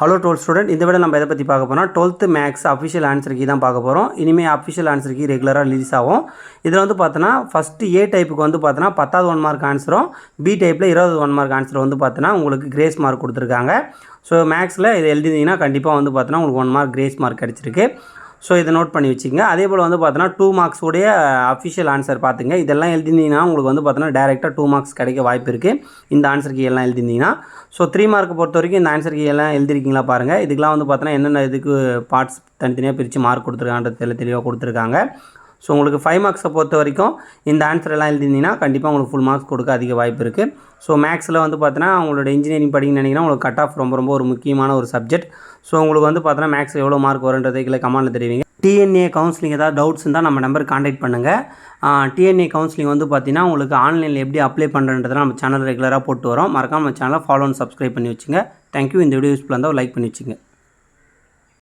Hello 12th student, இந்த விட நம்ம எதை பற்றி பார்க்க போகிறோம், 12th maths official answer key தான் பார்க்க போகிறோம். இனிமேல் அஃபிஷியல் ஆன்சர் கீ ரெகுலராக ரிலீஸ் ஆகும். இதில் வந்து பார்த்தோன்னா ஃபஸ்ட்டு ஏ டைப்புக்கு வந்து பார்த்தோன்னா 10வது 1 மார்க் ஆன்சரும், பி டைப்பில் 20வது 1 மார்க் ஆன்சர் வந்து பார்த்தோன்னா உங்களுக்கு கிரேஸ் மார்க் கொடுத்துருக்காங்க. ஸோ மேக்ஸில் இதை எழுதிங்கன்னா கண்டிப்பாக வந்து பார்த்தோன்னா உங்களுக்கு 1 மார்க் கிரேஸ் மார்க் கிடச்சிருக்கு. ஸோ இதை நோட் பண்ணி வச்சுக்கோங்க. அதே போல் வந்து பார்த்தோன்னா 2 மார்க்ஸ் உடைய அஃபிஷியல் ஆன்சர் பார்த்துங்க. இதெல்லாம் எழுதினீங்கன்னா உங்களுக்கு வந்து பார்த்தோன்னா டேரெக்டாக 2 மார்க்ஸ் கிடைக்க வாய்ப்பு இருக்குது இந்த ஆன்சர் கீ எல்லாம் எழுதினீங்கன்னா. ஸோ 3 மார்க் பொறுத்த வரைக்கும் இந்த ஆன்சர் கீ எல்லாம் எழுதிருக்கீங்களா பாருங்கள். இதுக்கெலாம் வந்து பார்த்தோன்னா என்னென்ன இதுக்கு பார்ட்ஸ் தனித்தனியாக பிரித்து மார்க் கொடுத்துருக்கான்றது தெளிவாக கொடுத்துருக்காங்க. ஸோ உங்களுக்கு 5 மார்க்ஸை பொறுத்த வரைக்கும் இந்த ஆன்சர் எல்லாம் எழுதினீங்கன்னா கண்டிப்பாக உங்களுக்கு ஃபுல் மார்க்ஸ் கொடுக்க அதிக வாய்ப்பு இருக்குது. ஸோ மேக்ஸில் வந்து பார்த்தோன்னா உங்களோட இன்ஜினியரிங் படிக்கணும்னு நினைக்கிறேன், உங்களுக்கு கட் ஆஃப் ரொம்ப ஒரு முக்கியமான ஒரு சப்ஜெக்ட். ஸோ உங்களுக்கு வந்து பார்த்தோன்னா மேக்ஸில் எவ்வளோ மார்க் வருன்றதை கீழே கமெண்ட்டில் தெரிவிங்க. டிஎன்ஏ கவுன்சிலிங் ஏதாவது டவுட்ஸ் இருந்தால் நம்ம நம்பருக்கு காண்டாக்ட் பண்ணுங்கள். டிஎன்ஏ கவுன்சிலிங் வந்து பார்த்தீங்கன்னா உங்களுக்கு ஆன்லைனில் எப்படி அப்ளை பண்ணுறன்றதை நம்ம சேனல் ரெகுலராக போட்டு வரோம். மறக்காம நம்ம சேனலை ஃபாலோ அண்ட் சப்ஸ்கிரைப் பண்ணி வச்சுங்க. தேங்க்யூ. இந்த வீடியோ யூஸ்ஃபுல்லாக இருந்தால் லைக் பண்ணி வச்சுங்க.